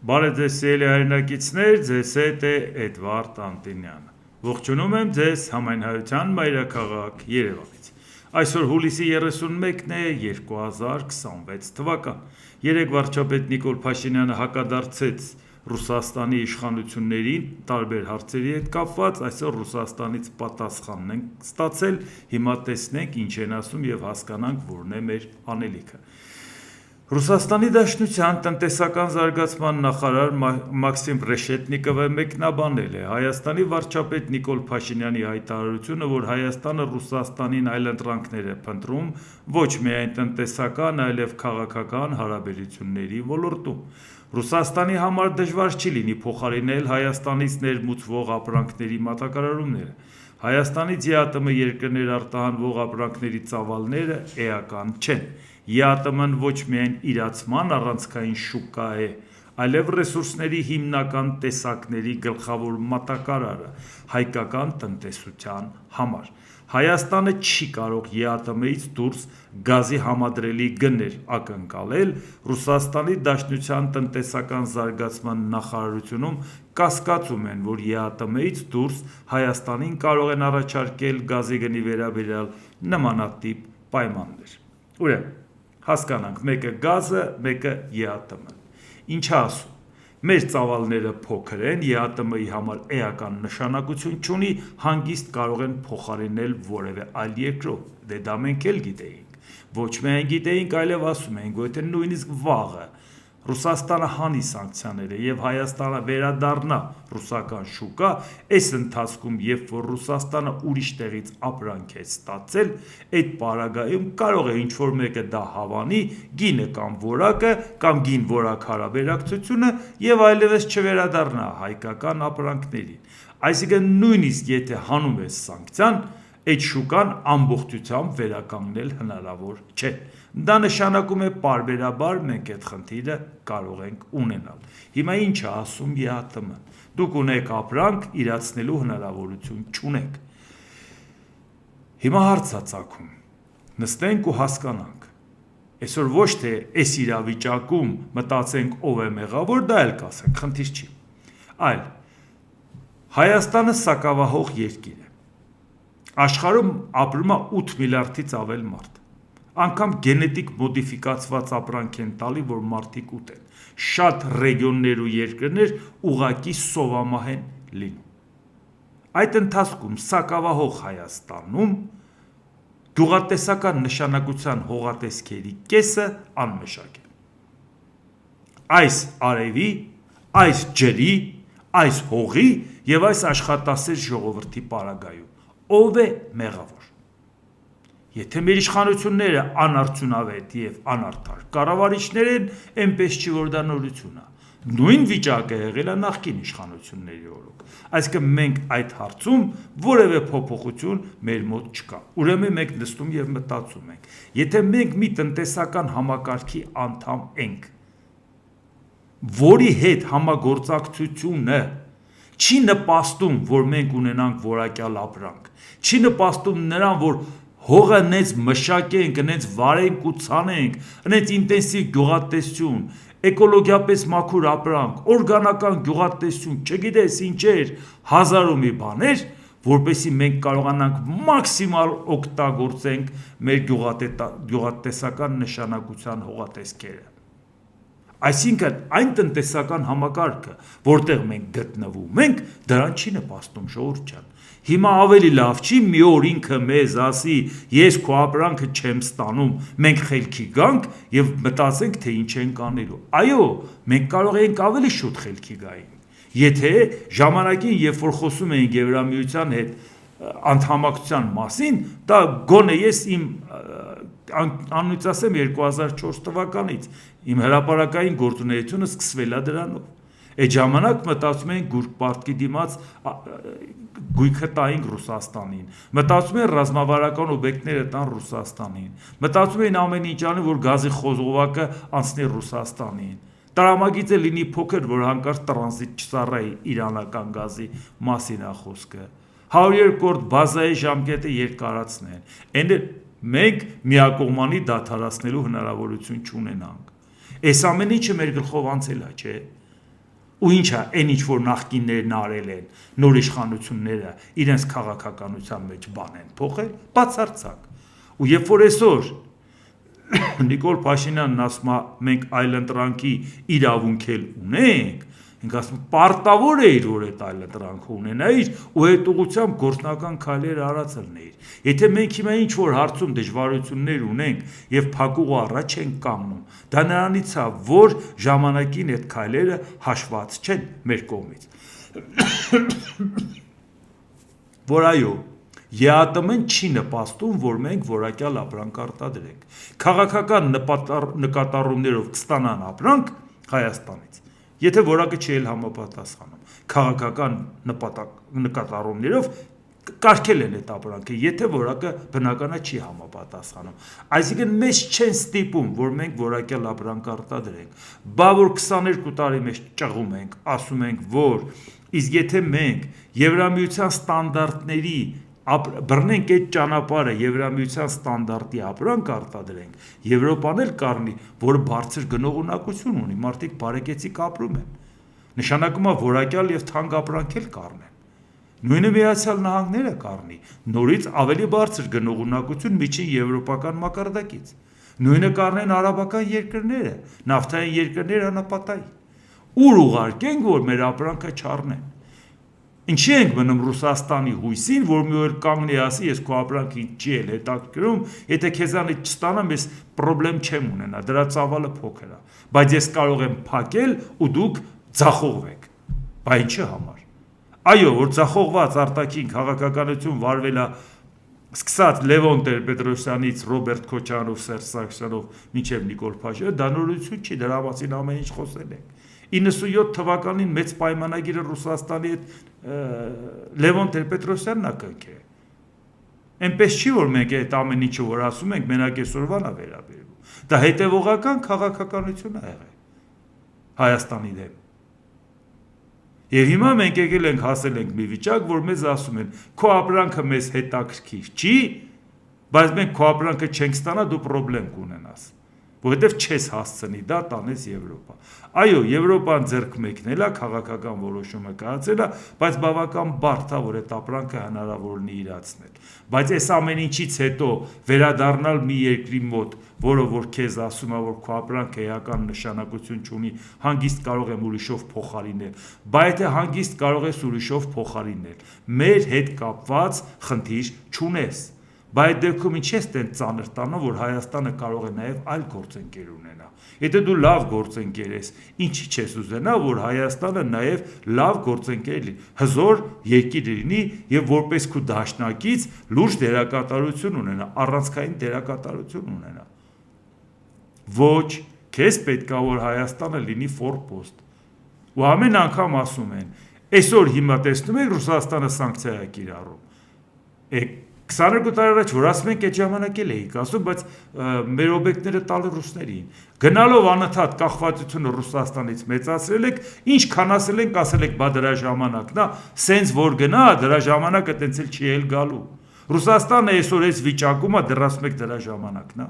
Բարև ձեզ սիրելի հայրենակիցներ, ձեզ հետ է Էդվարդ Անտինյանը։ Ողջունում եմ ձեզ համայնայնության մայրաքաղաք Երևանից։ Այսօր հուլիսի 31-ն է 2026 թվական։ Երեկ վարչապետ Նիկոլ Փաշինյանը հակադարձեց Ռուսաստանի իշխանություններին տարբեր հարցերի հետ կապված, այսօր Ռուսաստանից պատասխանն ենք ստացել, հիմա տեսնենք ինչ են ասում եւ հասկանանք որն է մեր անելիքը։ Ռուսաստանի Դաշնության տնտեսական զարգացման նախարար Մաքսիմ Ռեշետնիկովը մեկնաբանել է Հայաստանի վարչապետ Նիկոլ Փաշինյանի հայտարարությունը, որ Հայաստանը Ռուսաստանին այլընտրանքներ է փնտրում ոչ միայն տնտեսական, այլև քաղաքական հարաբերությունների ոլորտում։ Ռուսաստանի համար դժվար չի լինի փոխարինել Հայաստանից ներմուծվող ապրանքների մատակարարումները։ Հայաստանից ԵԱՏՄ երկրներ արտահանվող ապրանքների ծավալները էական չեն։ ԵԱՏՄ-ն ոչ միայն իրացման առանցքային շուկա է, այլև ռեսուրսների հիմնական տեսակների գլխավոր մատակարարը հայկական տնտեսության համար։ Հայաստանը չի կարող ԵԱՏՄ-ից դուրս գազի համադրելի գներ ակնկալել, Ռուսաստանի Դաշնության տնտեսական զարգացման նախարարությունում կասկածում են, որ ԵԱՏՄ-ից դուրս Հայաստանին կարող են առաջարկել գազի գնի վերաբերյալ նմանատիպ պայմաններ։ Ուրեմն, հասկանանք, մեկը գազը, մեկը ԵԱՏՄ-ն։ Ինչա ասում։ Մեր ծավալները փոքր են, ԵԱՏՄ-ի համար էական նշանակություն չունի, հանգիստ կարող են փոխարինել որևէ այլ երկրով, դե դա մենք էլ գիտեինք։ Ոչ միայն գիտեինք, այլև ասում էինք, որ եթե նույնիսկ վաղը Ռուսաստանը հանի սանկցիաները եւ Հայաստանը վերադառնա ռուսական շուկա, այս ընթացքում, երբ որ Ռուսաստանը ուրիշ տեղից ապրանք է ստացել, այդ պարագայում կարող է ինչ-որ մեկը դա հավանի, գինը կամ որակը, կամ գին որակ հարաբերակցությունը եւ այլևս չվերադառնա հայկական ապրանքներին։ Այսինքն նույնիսկ եթե հանում է սանկցիան, այդ շուկան ամբողջությամբ վերականգնել հնարավոր չէ։ Դա նշանակում է պարբերաբար մենք այդ խնդիրը կարող ենք ունենալ։ Հիմա ինչ է ասում ԵԱՏՄ-ն։ Դուք ունեք ապրանք, իրացնելու հնարավորություն չունեք։ Հիմա հարց է ծագում։ Նստենք ու հասկանանք։ Այսօր ոչ թե այս իրավիճակում մտածենք ով է մեղավոր, դա էլ կասենք, խնդիր չի։ Այլ Հայաստանը սակավահող երկիր է։ Աշխարհում ապրում է 8 միլիարդից ավել մարդ։ Անգամ գենետիկ մոդիֆիկացված ապրանք են տալի, որ մարդիկ ուտեն։ Շատ ռեգիոններ ու երկրներ ուղակի սովամահ են լինում։ Այդ ընթացքում սակավահող Հայաստանում գյուղատնտեսական նշանակության հողատեսքերի կեսը անմշակ է։ Այս արևի, այս ջրի, այս հողի եւ այս աշխատասեր ժողովրդի պարագայում ով է մեղավոր։ Եթե մեր իշխանությունները անարդյունավետ եւ անարդար կառավարիչներ են, այնպես չի որ դա նորություն է։ Նույն վիճակը եղել է նախկին իշխանությունների օրոք։ Այսինքն մենք այդ հարցում որևէ փոփոխություն մեր մոտ չկա։ Ուրեմն մենք նստում եւ մտածում ենք, եթե մենք մի տնտեսական համակարգի անդամ ենք, որի հետ համագործակցությունը չի նպաստում, որ մենք ունենանք որակյալ ապրանք, չի նպաստում նրան, որ հողը նենց մշակենք, նենց վարենք ու ցանենք, նենց ինտենսիվ գյուղատնտեսություն, էկոլոգիապես մաքուր ապրանք, օրգանական գյուղատնտեսություն, չգիտես ինչեր, հազար ու մի բաներ, որպեսզի մենք կարողանանք մաքսիմալ օգտագործենք մեր գյուղատնտեսական նշանակության հողատեսքերը։ Այսինքն այն տնտեսական համակարգը, որտեղ մենք գտնվում ենք, դրան չի նպաստում ժողովուրդ ջան։ Հիմա ավելի լավ չի մի օր ինքը մեզ ասի, ես քո ապրանքը չեմ ստանում, մենք խելքի գանք եւ մտածենք, թե ինչ ենք անելու։ Այո, մենք կարող ենք ավելի շուտ խելքի գայինք։ Եթե ժամանակին, երբ որ խոսում էինք Եվրամիության հետ անդամակցության մասին, դա գոնե ես իմ անունից ասեմ 2004 թվականից իմ հրապարակային գործունեությունը սկսվել է դրանով։ Այդ ժամանակ մտածում էին գուրկ պարտքի դիմաց գույքը տային Ռուսաստանին, մտածում էին ռազմավարական օբյեկտները տան Ռուսաստանին, մտածում էին ամեն ինչ անի, որ գազի խոզովակը անցնի Ռուսաստանին։ Տրամագիծը լինի փոքր, որ հանկարծ տրանզիտ չծառայի իրանական գազի մասին է խոսքը։ 102-րդ բազայի ժամկետը երկարացնեն։ Այն մենք միակողմանի դադարեցնելու հնարավորություն չունենանք։ Այս ամեն ինչը մեր գլխով անցել է, չէ՞։ ու ինչա այն ինչ որ նախկիններն արել են նոր իշխանությունները իրենց քաղաքականության մեջ բան են փոխել բացարձակ ու երբ որ այսօր Նիկոլ Փաշինյանն ասում է մենք այլընտրանքի իրավունք էլ ունենք ինք ասում պարտավոր է իր որ այդ այլընտրանքը ունենայիր ու այդ ուղղությամբ գործնական քայլեր արած լինեիր եթե մենք հիմա ինչ որ հարցում դժվարություններ ունենք եւ փակուղ առաջ ենք կանգնում դա նրանից է որ ժամանակին այդ քայլերը հաշված չեն մեր կողմից որ այո ԵԱՏՄ-ն չի նպաստում, որ մենք որակյալ ապրանք արտադրենք։ Քաղաքական նկատառումներով կստանան ապրանք Հայաստանից, եթե որակը չի էլ համապատասխանում։ Քաղաքական նկատառումներով կարգել են այդ ապրանքը, եթե որակը բնականա չի համապատասխանում։ Այսինքն մեզ չեն ստիպում, որ մենք որակյալ ապրանք արտադրենք։ Բա որ 22 տարի մեջ ճղում ենք, ասում ենք, որ իսկ եթե մենք Եվրամիության ստանդարտների բռնենք այդ ճանապարհը Եվրամիության ստանդարտի ապրանք արտադրենք, Եվրոպան էլ կառնի, որ բարձր գնողունակություն ունի, մարդիկ բարեկեցիկ ապրում են։ Նշանակում է որակյալ եւ թանկ ապրանք էլ կառնեն։ Նույնը Միացյալ Նահանգները կառնի, նորից ավելի բարձր գնողունակություն միջին եվրոպական մակարդակից։ Նույնը կառնեն արաբական երկրները, նավթային երկրները անապատային։ Ուր ուղարկենք, որ մեր ապրանքը չառնեն։ Ինչի ենք մնում Ռուսաստանի հույսին, որ մի օր կանգնի ասի, ես քո ապրանքը չի էլ հետաքրքրում, եթե քեզանից չստանամ, ես պրոբլեմ չեմ ունենա, դրա ծավալը փոքր է, բայց ես կարող եմ փակել ու դուք ձախողվեք։ Բա ինչի համար։ Այո, որ ձախողված արտաքին քաղաքականություն վարվել է սկսած Լևոն Տեր-Պետրոսյանից Ռոբերտ Քոչարյանով, Սերժ Սարգսյանով մինչև Նիկոլ Փաշինյանը, դա նորություն չի, դրա մասին ամեն ինչ խոսել ենք։ 97 թվականին մեծ պայմանագիրը Ռուսաստանի հետ Լևոն Տեր-Պետրոսյանն է կնքել։ Էնպես չի, որ մենք այդ ամեն ինչը որ ասում ենք, մենակ այսօրվան է վերաբերվում։ Դա հետևողական քաղաքականություն է եղել Հայաստանի դեմ։ Եվ հիմա մենք եկել ենք հասել ենք մի վիճակ, որ մեզ ասում են, քո ապրանքը մեզ հետաքրքիր չի, բայց մենք քո ապրանքը չենք ստանա, դու պրոբլեմ կունենաս, որովհետև չես հասցնի դա տանես Եվրոպա։ Այո, Եվրոպան ձեռք մեկնել է, քաղաքական որոշումը կայացել է, բայց բավական բարդ է, որ այդ ապրանքը հնարավոր լինի իրացնել։ Բայց այս ամեն ինչից հետո վերադառնալ մի երկրի մոտ, որը որ քեզ ասում է, որ քո ապրանքը էական նշանակություն չունի, հանգիստ կարող եմ ուրիշով փոխարինել, բայց եթե հանգիստ կարող ես ուրիշով փոխարինել, մեր հետ կապված խնդիր չունես։ Բայց դեպքում ինչ ես տեն ծանր տանը, որ Հայաստանը կարող է նաև այլ գործընկեր ունենա։ Եթե դու լավ գործընկեր ես, ինչի չես ուզենա, որ Հայաստանը նաև լավ գործընկեր լինի, հզոր երկիր լինի եւ որպես քո դաշնակից լուրջ դերակատարություն ունենա, առանցքային դերակատարություն ունենա։ Ոչ, քեզ պետքա որ Հայաստանը լինի ֆորպոստ։ Ու ամեն անգամ ասում են, այսօր հիմա տեսնում եք Ռուսաստանը սանկցիա է կիրառում։ 22 տարի առաջ որ ասում ենք այդ ժամանակ էլ էիք ասում, բայց մեր օբյեկտները տալը ռուսներին։ Գնալով անընդհատ կախվածությունը Ռուսաստանից մեծացրել եք, ինչքան ասել ենք, ասել եք, բա դրա ժամանակն է, սենց որ գնա, դրա ժամանակը տենց էլ չի էլ գալու։ Ռուսաստանը այսօր այս վիճակում է, դեռ ասում եք դրա ժամանակն է։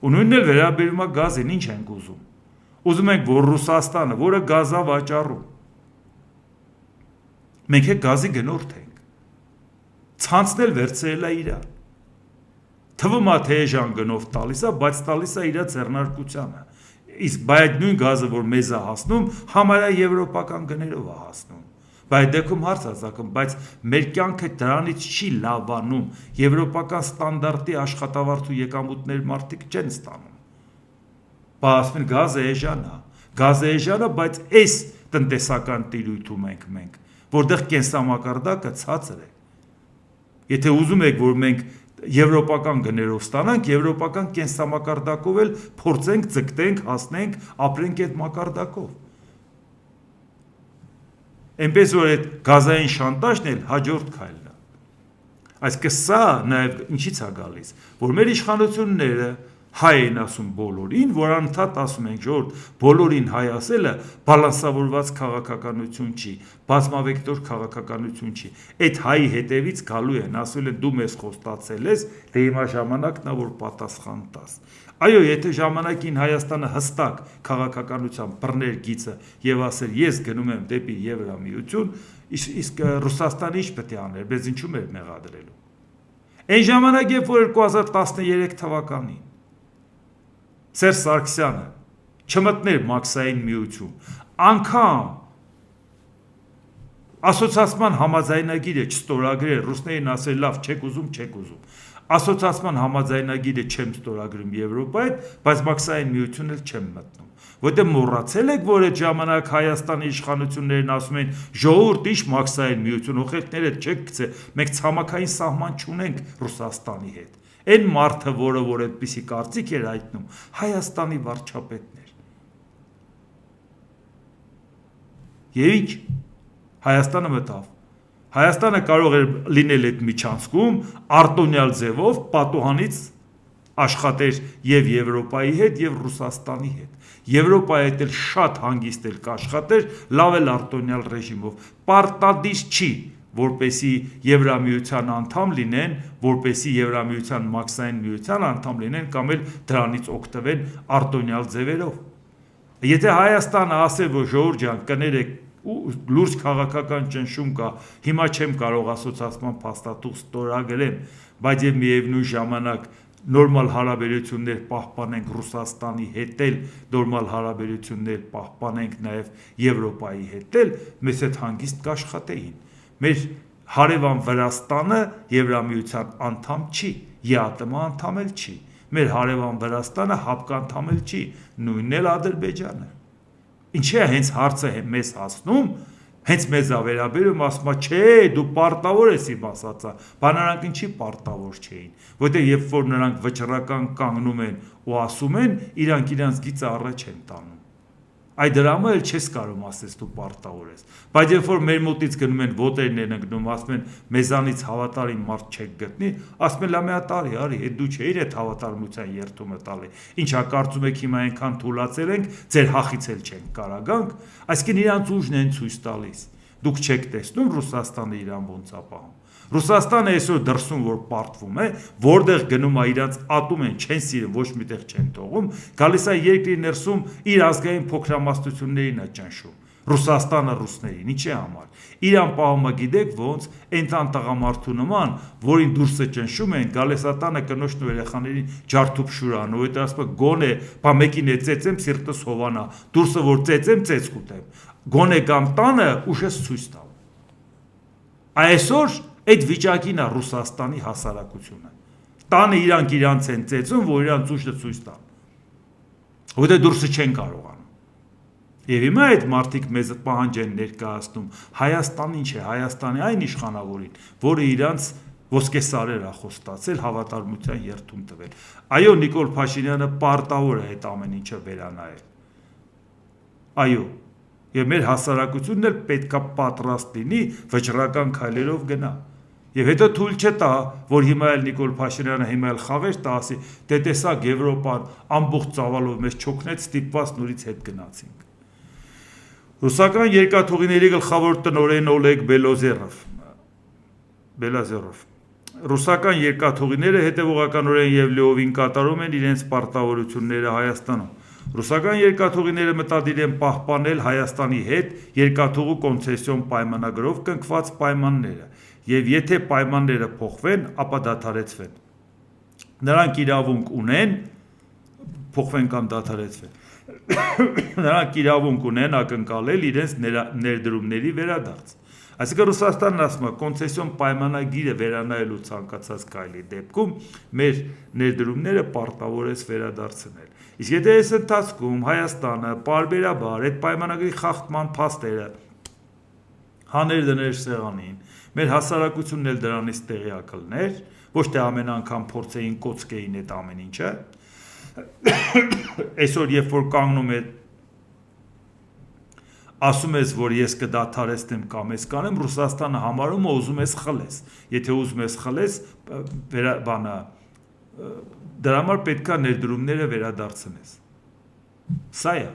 Ու նույնն էլ վերաբերում է գազին, ինչ ենք ուզում։ Ուզում ենք, որ Ռուսաստանը, որը գազա վաճառում, մենք է գազի գնորդ ենք։ Ցանցնել վերցրել է իրան։ Թվում է թե էժան գնով տալիս է, բայց տալիս է իր ձեռնարկությանը։ Իսկ բայց նույն գազը, որ մեզ է հասնում, համարյա եվրոպական գներով է հասնում։ Բայց դեպքում հարց է ցակում, բայց մեր կյանքը դրանից չի լավանում։ Եվրոպական ստանդարտի աշխատավարձու եկամուտներ մարդիկ չեն ստանում։ Բա ասում են գազը էժան է։ Գազը էժան է, բայց այս տնտեսական տիրույթում ենք մենք, որտեղ կենսամակարդակը ցածր է։ Եթե ուզում եք, որ մենք եվրոպական գներով ստանանք, եվրոպական կենսամակարդակով էլ փորձենք, ձգտենք, հասնենք, ապրենք այդ մակարդակով։ Այնպես որ այդ գազային շանտաժն էլ հաջորդ քայլն է։ Այսինքն սա նաև ինչից է գալիս, որ մեր իշխանությունները հայ են ասում բոլորին, որ անընդհատ ասում ենք, որ բոլորին հայ ասելը բալանսավորված քաղաքականություն չի, բազմավեկտոր քաղաքականություն չի։ Այդ հայի հետևից գալու են, ասել են դու մեզ խոստացել ես, դե հիմա ժամանակն է որ պատասխան տաս։ Այո, եթե ժամանակին Հայաստանը հստակ քաղաքականությամբ բռներ գիծը եւ ասեր ես գնում եմ դեպի Եվրամիություն, իսկ Ռուսաստանը ինչ պետք է աներ, բայց ինչու՞ մեր մեղադրելու։ Այն ժամանակ, երբ որ 2013 թվականին Սերժ Սարգսյանը չմտներ մաքսային միություն, անգամ ասոցիացիան համաձայնագիրը չստորագրեր, ռուսներին ասել լավ, չեք ուզում, ասոցիացիան համաձայնագիրը չեմ ստորագրում Եվրոպայի հետ, բայց մաքսային միությունն էլ չեմ մտնում։ Որտեղ մոռացել եք, որ այդ ժամանակ Հայաստանի իշխանություններն ասում են ժողովուրդ ինչ մաքսային միություն, օղեկները չեք գցե, մենք ցամաքային սահման չունենք Ռուսաստանի հետ։ Այն մարդը, որ այդպիսի կարծիք էր հայտնում, Հայաստանի վարչապետն էր։ Եվ ինչ Հայաստանը մտավ։ Հայաստանը կարող էր լինել այդ միջանցքում արտոնյալ ձևով պատուհանից աշխատեր եւ Եվրոպայի հետ եւ Ռուսաստանի հետ։ Եվրոպայի հետ էլ շատ հանգիստ էլ կաշխատեր, լավ էլ արտոնյալ ռեժիմով։ Պարտադիր չի, որպեսի Եվրամիության անդամ լինեն, որպեսի Եվրամիության մաքսային միության անդամ լինեն կամ էլ դրանից օգտվեն արտոնյալ ձևերով։ Եթե Հայաստանը ասել, որ ժողովուրդ ջան, կներեք լուրջ քաղաքական ճնշում կա, հիմա չեմ կարող ասոցիացիան փաստաթուղթ ստորագրեմ, բայց եւ միևնույն ժամանակ նորմալ հարաբերություններ պահպանենք Ռուսաստանի հետ էլ, նորմալ հարաբերություններ պահպանենք նաեւ Եվրոպայի հետ էլ, մեզ այդ հանգիստ կաշխատեին։ Մեր հարևան Վրաստանը Եվրամիության անդամ չի, ԵԱՏՄ անդամ էլ չի։ Մեր հարևան Վրաստանը հապկանդամ էլ չի, նույնն էլ Ադրբեջանը։ Ինչի է հենց հարցը մեզ հասնում, հենց մեզ ավերաբերում ասում է, չէ, դու պարտավոր ես իմ ասածը, բանարանք ինչի պարտավոր չէին, որտեղ երբ որ նրանք վճռական կանգնում են ու ասում են, իրանք իրանց գիծը առաջ են տանում։ Այդ դրամը էլ չես կարող ասես դու պարտավոր ես, բայց երբ որ մեր մոտից գնում են ոտերն են ընկնում, ասում են մեզանից հավատարիմ մարդ չեք գտնի, ասում են լա մի հատ արի, այդ դու չէիր այդ հավատարմության երթումը տալի, ինչա կարծում եք հիմա այնքան թուլացել ենք, ձեր հախից էլ չենք կարող գանք, այսինքն իրանց ուժն են ցույց տալիս, դուք չեք տեսնում Ռուսաստանը իրան ոնց է պահում։ Ռուսաստանը այսօր դրսում որ պարտվում է, որտեղ գնում է իրանց ատում են, չեն սիրում, ոչ միտեղ չեն թողում, գալիս է երկրի ներսում իր ազգային փոքրամասնություններին է ճնշում։ Ռուսաստանը ռուսներին, ինչի համար։ Իրան պահումը գիտեք ոնց, այնտան տղամարդու նման, որին դուրսը ճնշում են, գալիս է տանը կնոջն ու երեխաներին ջարդուփ շուրան, ու այդ ասում է գոնե, բա մեկին է ծեծեմ, սիրտս հովանա, դուրսը որ ծեծեմ, ծեծ կուտեմ։ Գոնե կամ տանը ուշս ցույց տամ։ Այսօր այդ վիճակին է Ռուսաստանի հասարակությունը։ Տանը իրանք իրանց են ծեծում, որ իրանց ուժը ցույց տան։ Որտե դուրսը չեն կարողանում։ Եվ հիմա այդ մարդիկ մեզ պահանջ են ներկայացնում Հայաստան ինչ է, Հայաստանի այն իշխանավորին, որը իրանց ոսկե սարեր է խոստացել հավատարմության երթում տվել։ Այո, Նիկոլ Փաշինյանը պարտավոր է այդ ամեն ինչը վերանայել։ Այո, եւ մեր հասարակությունն էլ պետքա պատրաստ լինի վճռական քայլերով գնա։ Եվ հետո թույլ չտա, որ հիմա էլ Նիկոլ Փաշինյանը հիմա էլ խաղեր տա, ասի, դե տեսակ Եվրոպան ամբողջ ծավալով մեզ չօգնեց, ստիպված նորից հետ գնացինք։ Ռուսական երկաթուղիների գլխավոր տնօրեն Օլեգ Բելազերով Ռուսական երկաթուղիները հետևողականորեն եւ լիովին կատարում են իրենց պարտավորությունները Հայաստանում։ Ռուսական երկաթուղիները մտադիր են պահպանել Հայաստանի հետ երկաթուղու կոնցեսիոն պայմանագրով կնքված պայմանները եւ եթե պայմանները փոխվեն, ապա դադարեցվեն։ Նրանք իրավունք ունեն փոխվեն կամ դադարեցվեն։ Նրանք իրավունք ունեն ակնկալել իրենց ներդրումների վերադարձ։ Այսինքն Ռուսաստանն ասում է կոնցեսիոն պայմանագիրը վերանայելու ցանկացած քայլի դեպքում մեր ներդրումները պարտավոր է վերադարձնել։ Իսկ եթե այս ընթացքում Հայաստանը պարբերաբար այդ պայմանագրի խախտման փաստերը հաներ դներ սեղանին, մեր հասարակությունն էլ դրանից տեղյակ կլներ, ոչ թե ամեն անգամ փորձեին կոծկեին այդ ամեն ինչը։ Այսօր երբ որ կանգնում է ասում ես, որ ես կդադարեցնեմ կամ ես կանեմ, Ռուսաստանը համարում է ուզում ես խլես։ Եթե ուզում ես խլես, բանը դրա համար պետքա ներդրումները վերադարձնես։ Սա է։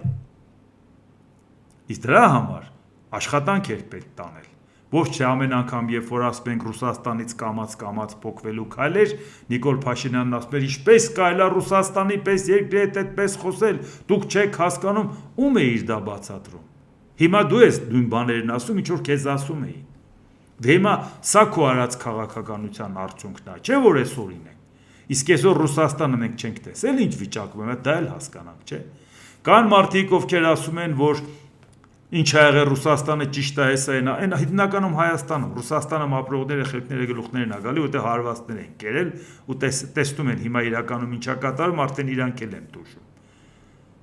Իսկ դրա համար աշխատանք էր պետք տանել։ Ոչ թե ամեն անգամ, երբ որ ասում ենք Ռուսաստանից կամաց փոխվելու քայլեր, Նիկոլ Փաշինյանն ասում էր, ինչպես կարելի է Ռուսաստանի պես երկրի հետ այդպես խոսել, դուք չեք հասկանում, ում է իր դա բացատրում։ Հիմա դու ես նույն բաներն ասում, ինչ որ քեզ ասում էին։ Դե հիմա սա քո արած քաղաքականության արդյունքն է, չէ՞ որ էս օրինենք։ Իսկ այսօր Ռուսաստանը մենք չենք տեսել ինչ վիճակում է, դա էլ հասկանանք, չէ՞։ Կան մարդիկ, ովքեր ասում են, որ ինչ ա եղել Ռուսաստանը ճիշտ է, հեսա այն հիմնականում Հայաստանում, Ռուսաստանում ապրողները խելքները գլուխներն ա գալի, որտեղ հարվածներ են կերել ու տեսնում են հիմա իրականում ինչա կատարում, արդեն իրանք էլ են տուժում։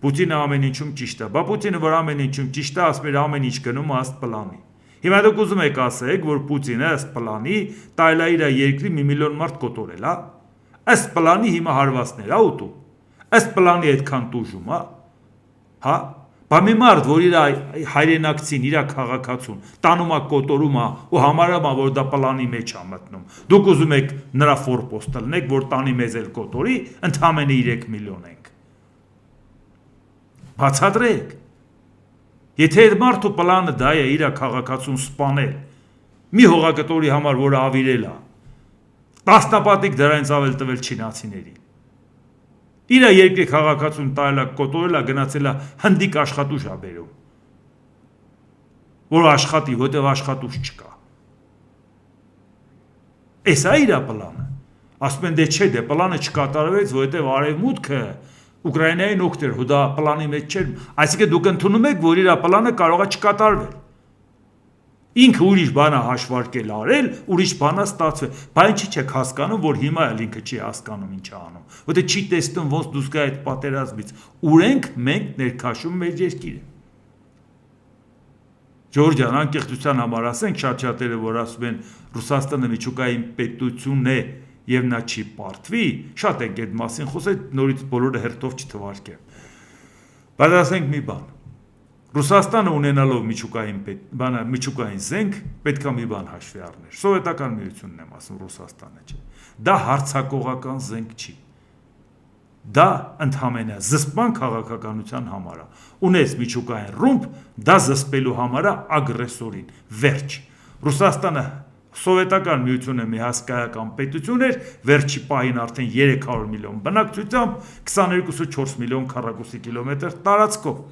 Պուտինը ամեն ինչում ճիշտ է, բա Պուտինը որ ամեն ինչում ճիշտ է, ասում էր ամեն ինչ գնում ըստ պլանի։ Հիմա դուք ուզում եք ասեք, որ Պուտինը ըստ պլանի տայլ է իր երկրի 1 միլիոն մարդ կոտորել, հա։ Ըստ պլանի հիմա հարվածներ ա ուտում։ Ըստ պլանի այդքան տուժում, հա։ Բա մի մարդ, որ իր հայրենակցին, իր քաղաքացուն տանում է կոտորում է ու համարում է, որ դա պլանի մեջ է մտնում։ Դուք ուզում եք նրա ֆորպոստ լնեք, որ տանի մեզ էլ կոտորի, ընդամենը 3 միլիոն ենք։ Բացատրեք։ Եթե այդ մարդու պլանը դա է իր քաղաքացուն սպանել, մի հողագտորի համար, որը ավիրել է, տասնապատիկ դրանից ավել տվել չինացիներին։ Իր երկրի քաղաքացուն տայել է, կոտորել է, գնացել է հնդիկ աշխատուժ ա բերում, որ աշխատի, որտեղ աշխատուժ չկա։ Էս է իր պլանը։ Ասում են դե չէ, դե պլանը չկատարվեց, որովհետև արևմուտքը Ուկրաինային օգտեր, ու դա պլանի մեջ չէր։ Այսինքն դուք ընդունում եք, որ իր պլանը կարող է չկատարվել։ Ինքը ուրիշ բան է հաշվարկել արել, ուրիշ բան է ստացվել։ Բայց ինչի՞ չեք հասկանում, որ հիմա էլ ինքը չի հասկանում ինչ է անում։ Որտե չի տեսնում ոնց դուրս գա այդ պատերազմից։ Ուր ենք մենք ներքաշում մեր երկիրը։ Ժորժ ջան, անկեղծության համար ասենք շատ-շատերը, որ ասում են Ռուսաստանը միջուկային պետություն է եւ նա չի պարտվի, շատ ենք այդ մասին խոսել, նորից բոլորը հերթով չթվարկեմ։ Բայց ասենք մի բան։ Ռուսաստանը ունենալով միջուկային զենք, պետք է մի բան հաշվի առներ։ Սովետական միությունն եմ ասում, Ռուսաստանը չէ։ Դա հարձակողական զենք չի։ Դա ընդհանրապես զսպման քաղաքականության համար է։ Ունես միջուկային ռումբ, դա զսպելու համար է ագրեսորին։ Վերջ։ Ռուսաստանը Սովետական միությունը մի հասկայական պետություն էր, վերջի պահին արդեն 300 միլիոն բնակչությամբ, 22.4 միլիոն քառակուսի կիլոմետր տարածքով։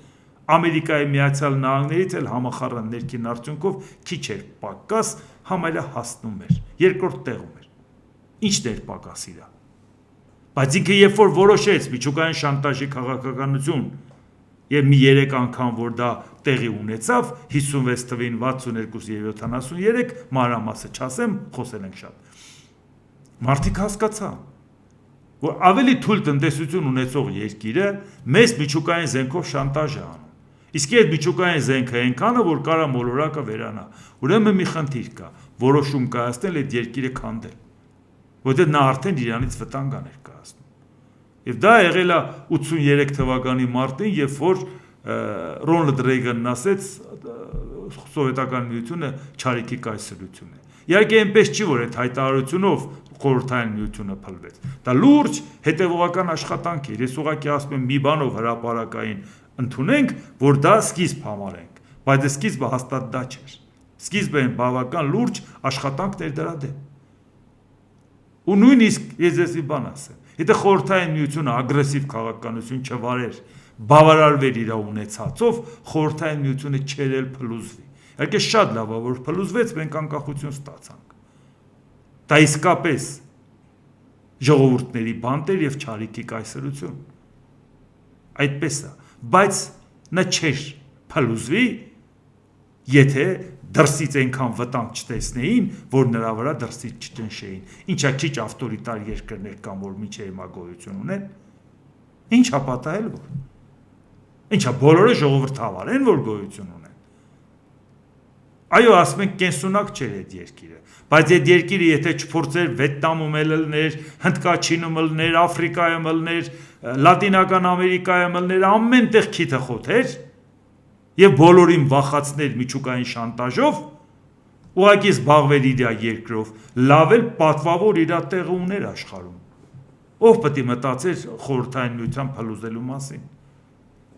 Ամերիկայի Միացյալ Նահանգներից էլ համախառն ներքին արդյունքով քիչ էր պակաս, համարյա հասնում էր, երկրորդ տեղում էր։ Ինչն էր պակաս իրա։ Բայց ինքը երբ որ որոշեց միջուկային շանտաժի քաղաքականություն եւ մի 3 անգամ որ դա տեղի ունեցավ 56 թվին 62 եւ 73 մանրամասը չասեմ, խոսել ենք շատ։ Մարդիկ հասկացան, որ ավելի թույլ տնտեսություն ունեցող երկիրը մեծ միջուկային զենքով շանտաժ է անում։ Իսկ այդ միջուկային զենքը այնքանը, որ կարա մոլորակը վերանա։ Ուրեմն մի խնդիր կա, որոշում կայացնել այդ երկիրը քանդել, որտեղ նա արդեն իրանից վտանգ է ներկայացնում։ Եվ դա եղել է 83 թվականի մարտին, երբ որ Ռոնալդ Ռեյգանն ասեց Սովետական միությունը չարիքի կայսրություն է։ Իհարկե այնպես չի, որ այդ հայտարարությունով խորհրդային միությունը փլվեց։ Դա լուրջ հետևողական աշխատանք է։ Ես ուղղակի ասում եմ մի բանով հրապարակային ընդունենք, որ դա սկիզբ համարենք, բայց սկիզբը հաստատ դա չէր։ Սկիզբը այն բավական լուրջ աշխատանքն էր դրա դեմ։ Ու նույնիսկ ես բան ասեմ, եթե խորհրդային միությունը ագրեսիվ քաղաքականություն չվարեր, բավարարվեր իր ունեցածով, խորհրդային միությունը չէր էլ փլուզվի։ Իհարկե շատ լավ է, որ փլուզվեց, մենք անկախություն ստացանք։ Դա իսկապես ժողովուրդների բանտեր եւ չարիքի կայսրություն։ Այդպես է, բայց նա չէր փլուզվի, եթե դրսից այնքան վտանգ չտեսնեին, որ նրա վրա դրսից չճնշեին։ Ինչա քիչ ավտորիտար երկրներ կան, որ միջի հիմա գոյություն ունեն։ Ինչա պատահել որ։ Ինչա բոլորը ժողովրդավար են, որ գոյություն ունեն։ Այո, ասում են կենսունակ չէր այդ երկիրը, բայց այդ երկիրը եթե չփորձեր Վիետնամում ելներ, Հնդկաչինում ելներ, Աֆրիկայում ելներ, Լատինական Ամերիկայում ելներ, ամեն տեղ քիթը խոթեր եւ բոլորին վախացներ միջուկային շանտաժով, ուղղակի զբաղվել իր երկրով, լավ էլ պատվավոր իր տեղը ուներ աշխարհում։ Ով պետք է մտածեր խորհրդային միության փլուզելու մասին։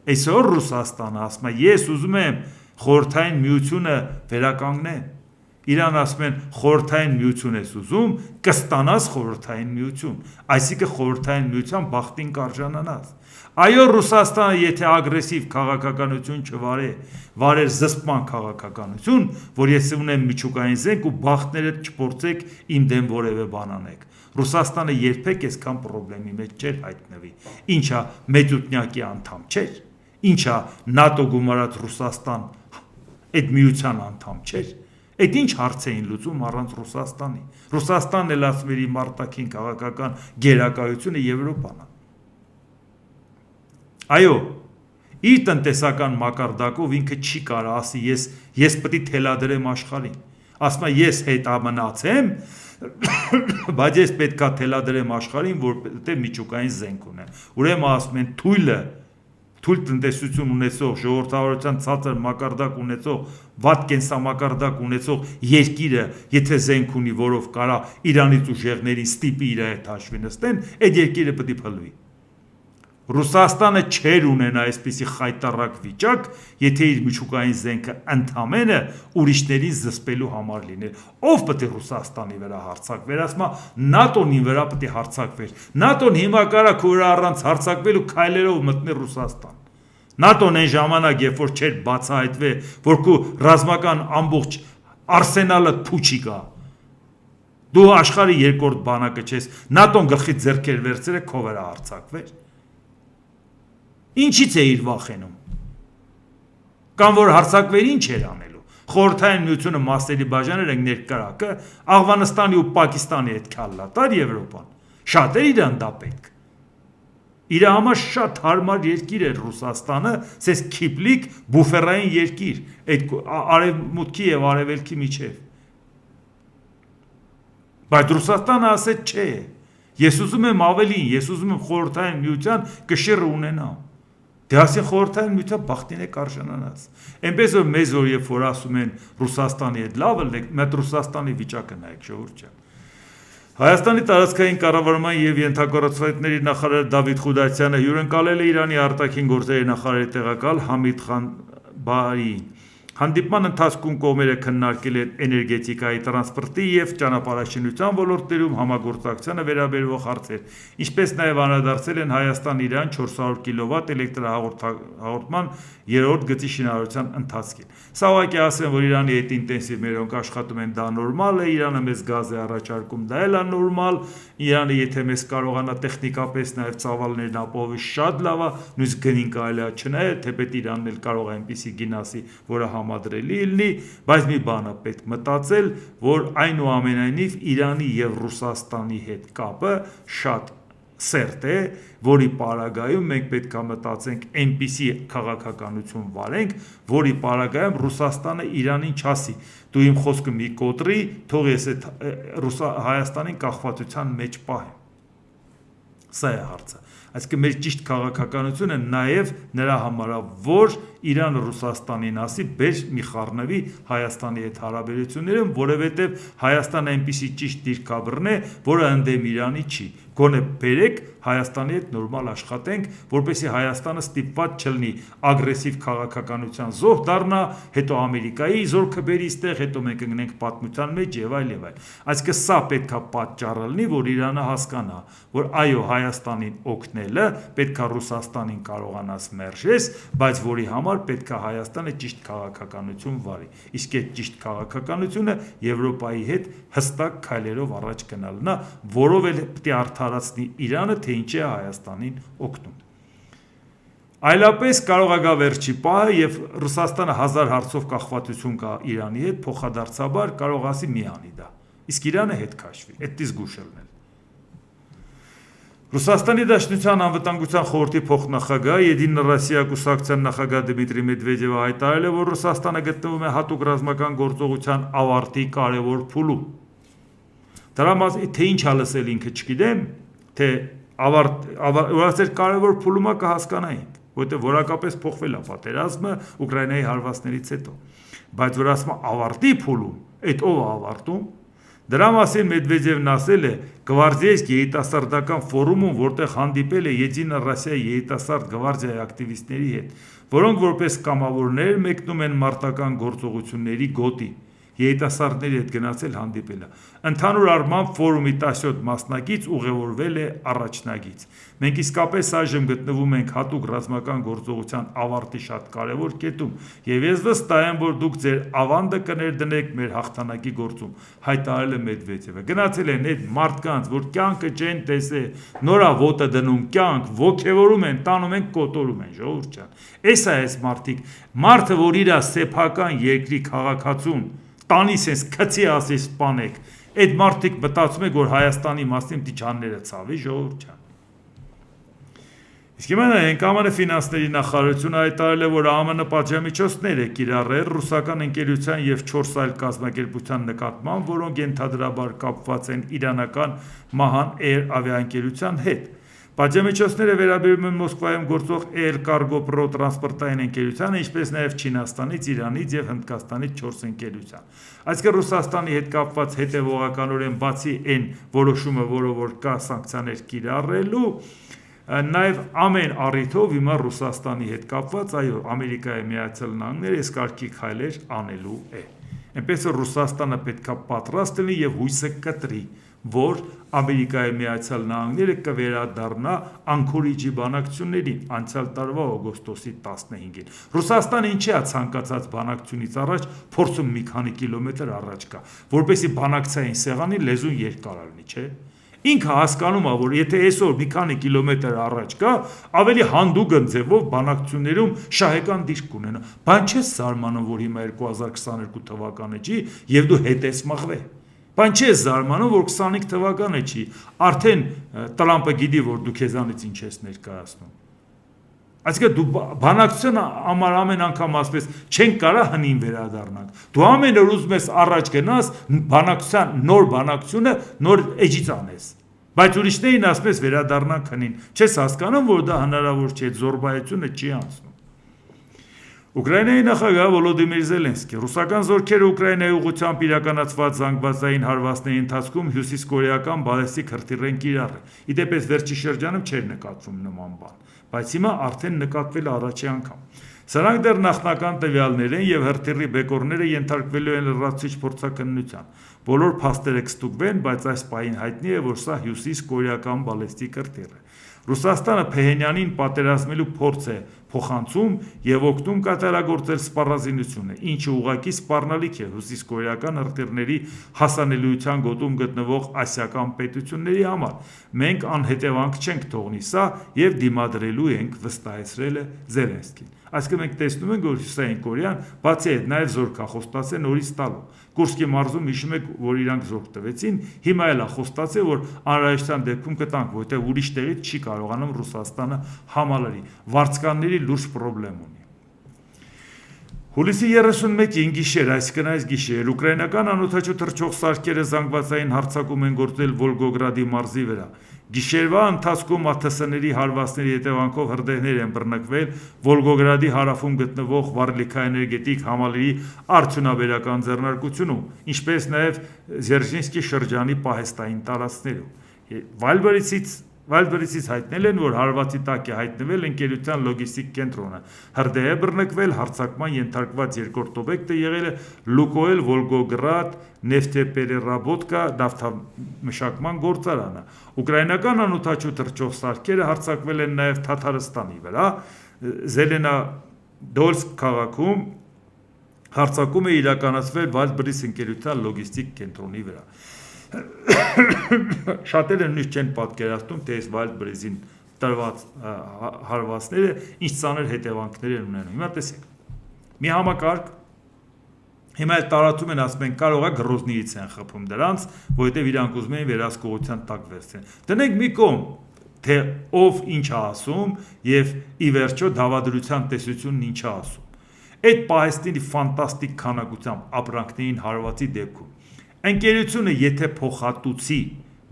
Այսօր Ռուսաստանը ասում է, ես ուզում եմ խորհրդային միությունը վերականգնեմ։ Իրան ասում են խորհրդային միություն ես ուզում, կստանաս խորհրդային միություն, այսինքն խորհրդային միության բախտին կարժանանաս։ Այո, Ռուսաստանը եթե ագրեսիվ քաղաքականություն վարեր զսպման քաղաքականություն, որ ես ունեմ միջուկային զենք ու բախտներդ չփորձեք իմ դեմ որևէ բան անեք։ Ռուսաստանը երբեք այսքան խնդրի մեջ չէր հայտնվի։ Ինչա մեծուտնյակի անդամ չէր, ինչա ՆԱՏՕ գումարած Ռուսաստան այդ միության անդամ չէր։ Այդ ինչ հարց էին լուծում առանց Ռուսաստանի։ Ռուսաստանն էլ ասում էր իմ արտաքին քաղաքական գերակայությունը Եվրոպան է։ Այո, իր տնտեսական մակարդակով ինքը չի կարող ասի ես պետք է թելադրեմ աշխարհին։ Ասում է ես հետամնացեմ, բայց ես պետքա թելադրեմ աշխարհին, որտեղ միջուկային զենք ունեմ։ Ուրեմն ասում են թույլ տնտեսություն ունեցող, ժողովրդավարության ցածր մակարդակ ունեցող, վատ կենսամակարդակ ունեցող երկիրը, եթե զենք ունի, որով կարա Իրանից ուժեղներին ստիպի իր հետ հաշվի նստեն, այդ երկիրը պետք է փլվի։ Ռուսաստանը չէր ունենա այսպիսի խայտառակ վիճակ, եթե իր միջուկային զենքը ընդամենը ուրիշներին զսպելու համար լիներ։ Ով պետք է Ռուսաստանի վրա հարձակվեր, ասում է ՆԱՏՕ-ի վրա պետք է հարձակվեր։ ՆԱՏՕ-ն հիմա կարա քո վրա առանց հարձակվելու քայլերով մտներ Ռուսաստան։ ՆԱՏՕ-ն այն ժամանակ, երբ որ չէր բացահայտվել, որ քո ռազմական ամբողջ արսենալը փուչի կա։ Դու աշխարհի երկրորդ բանակը ես, ՆԱՏՕ-ն գլխի ձեռքեր վերցրել քո վրա հարձակվեր։ Ինչից է իր վախենում։ Կամ որ հարձակվեր ինչ էր անելու։ Խորհրդային միությունը մասերի բաժաներ են ներկարակը, Աղվանստանի ու Պակիստանի հետ քալլատար Եվրոպան։ Շատ էր իրան դա պետք։ Իր համար շատ հարմար երկիր էր Ռուսաստանը, ցես քիպլիկ բուֆերային երկիր, այդ արևմուտքի եւ արևելքի միջև։ Բայց Ռուսաստանը ասեց չէ։ Ես ուզում եմ ավելին, ես ուզում եմ խորհրդային միության կշիռը ունենամ։ Դե ասի խորհրդային միության բախտին է կարժանանաս։ Այնպես որ մեզ որ երբ որ ասում են Ռուսաստանի հետ լավը, մեծ Ռուսաստանի վիճակը նայեք ժողովուրդ ջան։ Հայաստանի տարածքային կառավարման եւ ենթակառուցվածքների նախարար Դավիթ Խուդասյանը հյուրընկալել է Իրանի արտաքին գործերի նախարարի տեղակալ Համիդ Խանբարիին։ Հանդիպման ընթացքում կողմերը քննարկել են էներգետիկայի, տրանսպորտի եւ ճանապարհաշինության ոլորտներում համագործակցությանը վերաբերող հարցեր, ինչպես նաեւ անդրադարձել են Հայաստան-Իրան 400 կՎտ էլեկտրահաղորդման երրորդ գծի շինարարության ընթացքին։ Սա ուղղակի ասեմ, որ Իրանի հետ ինտենսիվ մերոնք աշխատում են, դա նորմալ է, Իրանը մեզ գազ է առաջարկում, դա էլ է նորմալ, Իրանը եթե մեզ կարողանա տեխնիկապես նաեւ ծավալներն ապահովի շատ լավ է, նույնիսկ գնին կարելի է չնայել, թեպետ Իրանն էլ կարող է այնպիսի գինասի, որը համադրելի լինի, բայց մի բան է պետք մտածել, որ այնուամենայնիվ Իրանի եւ Ռուսաստանի հետ կապը շատ սերտ է, որի պարագայում մենք պետք է մտածենք այնպիսի քաղաքականություն վարենք, որի պարագայում Ռուսաստանը Իրանին չասի, դու իմ խոսքը մի կոտրի, թող ես այդ Հայաստանին կախվածության մեջ պահեմ։ Սա է հարցը։ Այսինքն մեր ճիշտ քաղաքականությունը նաև նրա համար է, որ Իրանը Ռուսաստանին ասի, բեր մի խառնվի Հայաստանի հետ հարաբերություններում, որովհետև Հայաստանը այնպիսի ճիշտ դիրքաբռն է, որը ընդդեմ Իրանի չի։ Գոնե բերեք Հայաստանի հետ նորմալ աշխատենք, որպեսզի Հայաստանը ստիպված չլինի ագրեսիվ քաղաքականության զոհ դառնա, հետո Ամերիկայի զորքը բերի ստեղ, հետո մենք ընկնենք պատմության մեջ եւ այլ եւ այլ։ Այսինքն սա պետքա պատճառը լինի, որ Իրանը հասկանա, որ այո, Հայաստանին օգնելը պետքա Ռուսաստանին կարողանաս մերժես, բայց որի համար պետքա Հայաստանը ճիշտ քաղաքականություն վարի։ Իսկ այդ ճիշտ քաղաքականությունը Եվրոպայի հետ հստակ քայլերով առաջ գնալն է, որով էլ պետք է արդարացնի Իրանը, թե ինչ է Հայաստանին օգնում։ Այլապես կարող է գա վերջի պահը եւ Ռուսաստանը 1000 հարցով կախվածություն կա Իրանի հետ, փոխադարձաբար կարող ասի մի անի դա։ Իսկ Իրանը հետ քաշվի, այդպես զգուշելն է։ Ռուսաստանի Դաշնության անվտանգության խորհրդի փոխնախագահ Եդինա Ռոսիա կուսակցության նախագահ Դմիտրի Մեդվեդևը հայտարարել է, որ Ռուսաստանը գտնվում է հատուկ ռազմական գործողության ավարտի կարևոր փուլում։ Դրա մասին թե ինչ ա լսել ինքը չգիտեմ, թե ավարտի կարևոր փուլում է կհասկանայինք, որտեղ որակապես փոխվել է պատերազմը Ուկրաինայի հարվածներից հետո։ Բայց որ ասում ավարտի փուլում, այդ ով է ավարտում։ Դրա մասին Մեդվեդևն ասել է Գվարդիայսկ երիտասարդական ֆորումում, որտեղ հանդիպել է Եդինա Ռոսիայի երիտասարդ գվարդիայի ակտիվիստների հետ, որոնք որպես կամավորներ մեկնում են մարտական գործողությունների գոտի, երիտասարդների հետ գնացել հանդիպելը։ Ընդհանուր առմամբ ֆորումի 17 մասնակից ուղևորվել է առաջնագիծ։ Մենք իսկապես այժմ գտնվում ենք հատուկ ռազմական գործողության ավարտի շատ կարևոր կետում, եւ ես վստահ եմ, որ դուք ձեր ավանդը կներդնեք մեր հաղթանակի գործում, հայտարարել է Մեդվեդևը։ Գնացել են այդ մարդկանց, որ կյանքը չեն տեսել, նորա ոտը դնում կյանք, ոգևորում են, տանում են, կոտորում են, ժողովուրդ ջան։ Էս է այս մարդիկ, մարդը, որ իր սեփական երկրի քաղաքացուն տանիս ես քցի ասի սպանեք, այդ մարդիկ մտածում եք, որ Հայաստանի մասին տիչանները ցավի, ժողովուրդ ջան։ Իսկ հիմա նայենք, ԱՄՆ ֆինանսների նախարարությունը հայտարարել է, որ ԱՄՆ պատժամիջոցներ է կիրառել ռուսական ընկերության եւ 4 այլ կազմակերպության նկատմամբ, որոնք ենթադրաբար կապված են իրանական Mahan Air ավիաընկերության հետ։ Պատժամիջոցները վերաբերում են Մոսկվայում գործող Air Cargo Pro տրանսպորտային ընկերությանը, ինչպես նաև Չինաստանից, Իրանից եւ Հնդկաստանից 4 ընկերության։ Այսինքն Ռուսաստանի հետ կապված հետևողականորեն բացի այն որոշումը, որը որ կա սանկցիաներ կիրառելու, նաև ամեն առիթով հիմա Ռուսաստանի հետ կապված, այո, Ամերիկայի Միացյալ Նահանգները այս կարգի քայլեր անելու է։ Այնպես որ Ռուսաստանը պետք է պատրաստ լինի եւ հույսը կտրի, որ Ամերիկայի Միացյալ Նահանգները կվերադառնա Անկորիջի բանակցություններին անցյալ տարվա օգոստոսի 15-ին։ Ռուսաստանը ինչի է ցանկացած բանակցությունից առաջ փորձում մի քանի կիլոմետր առաջ գա, որպեսզի բանակցային սեղանի լեզուն երկար լինի, չէ՞։ Ինքը հասկանում է, որ եթե այսօր մի քանի կիլոմետր առաջ գա, ավելի հանդուգն ձևով բանակցություններում շահեկան դիրք կունենա։ Բան չես զարմանում, որ հիմա 2022 թվականը չի եւ դու հետ ես մղվել։ Բան չես զարմանում, որ 25 թվականը չի, արդեն Տրամպը գիտի, որ դու քեզանից ինչ ես ներկայացնում։ Այսինքն դու բանակցությունը ամեն անգամ ասես չեն կարա հնին վերադառնանք։ Դու ամեն օր ուզում ես առաջ գնաս բանակցության նոր բանակցությունը նոր էջից անես։ Բայց ուրիշներին ասես վերադառնանք հնին։ Չես հասկանում, որ դա հնարավոր չէ, զորբայությունը չի անցնում։ Ուկրաինայի նախագահ Վոլոդիմիր Զելենսկի ռուսական զորքերը Ուկրաինայի ուղղությամբ իրականացված զանգվածային հարվածների ընթացքում հյուսիսկորեական բալեստիկ հրթիռ կիրառել։ Իդեպ վերջի շրջանում չէր նկատվում նման բան, բայց հիմա արդեն նկատվել է առաջի անգամ։ Սրանք դեռ նախնական տվյալներ են եւ հրթիռի բեկորները ենթարկվելու են լրացուցիչ փորձաքննության։ Բոլոր փաստերը կստուգվեն, բայց այս պահին հայտնի է, որ սա հյուսիսկորեական բալեստիկ հրթիռ է։ Ռուսաստանը Փեհենյանին պատերազմելու փորձ է փոխանցում եւ օգնում կատարագործել սպառազինությունը, ինչը ուղղակի սպառնալիք է հյուսիսկորեական հրթիռների հասանելիության գոտում գտնվող ասիական պետությունների համար։ Մենք անհետևանք չենք թողնի սա եւ դիմադրելու ենք, վստահեցրել է Զելենսկին։ Այսինքն մենք տեսնում ենք, որ Հյուսիսային Կորեան բացի այդ նաև զորք է խոստացել նորից տալու։ Կուրսկի մարզում հիշում եք, որ իրանք զորք տվեցին, հիմա էլ է խոստացել, որ անհրաժեշտության դեպքում կտանք, որտեղ ուրիշ տեղից չի կարողանում Ռուսաստանը համալրի։ Վարձկանների լուրջ խնդրեմ ունի։ Հուլիսի 31-ին գիշեր, այսինքն այս գիշեր, ուկրաինական անօդաչու թռչող սարքերը զանգվածային հարձակում են գործել Վոլգոգրադի մարզի վրա։ Գիշերվա ընթացքում ԱԹՍ-ների հարվածների հետևանքով հրդեհներ են բռնկվել Վոլգոգրադի հարավում գտնվող Վարլիքա-էներգետիկ համալիրի արդյունաբերական ձեռնարկությունում, ինչպես նաև Զերժինսկի շրջանի պահեստային տարածքներում։ Վալբերիցից հայտնել են, որ հարվածի տակ է հայտնվել ընկերության լոգիստիկ կենտրոնը։ Հրդեհ է բռնկվել, հարձակման ենթարկված երկրորդ օբյեկտը եղել է Լուկոել Վոլգոգրադ նեֆտեպերերաբոդկա նավթամշակման գործարանը։ Ուկրաինական անօդաչու թռչող սարքերը հարձակվել են նաև Թաթարստանի վրա։ Զելենադոլսկ քաղաքում հարձակում է իրականացվել Վալբերից ընկերության լոգիստիկ կենտրոնի վրա։ Շատերը նույնիսկ չեն պատկերացնում, թե այս Վալբերիցին տրված հարվածները ինչ ծանր հետևանքներ են ունենում։ Հիմա տեսեք, մի համակարգ, հիմա էլ տարածում են, ասում են, կարող է Գրոզնիից են խփում դրանց, որովհետև իրանք ուզում են վերահսկողության տակ վերցնեն։ Դնենք մի կողմ, թե ով ինչ է ասում եւ ի վերջո դավադրության տեսությունն ինչ է ասում։ Այդ պահեստների ֆանտաստիկ քանակությամբ ապրանքներին հարվածի դեպքում ընկերությունը եթե փոխհատուցի,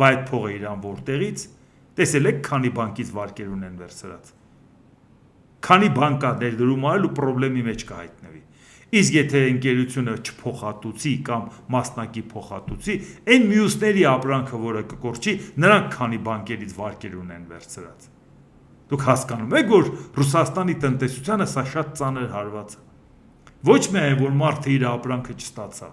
բայց փողը իրան որտեղից, տեսել եք քանի բանկից վարկեր ունեն վերցրած։ Քանի բանկա ներդրում արել ու խնդրի մեջ կհայտնվի։ Իսկ եթե ընկերությունը չփոխհատուցի կամ մասնակի փոխհատուցի, այն մյուսների ապրանքը, որը կկորչի, նրանք քանի բանկերից վարկեր ունեն վերցրած։ Դուք հասկանում եք, որ Ռուսաստանի տնտեսությանը սա շատ ծանր հարված է։ Ոչ միայն որ մարդը իր ապրանքը չստացավ,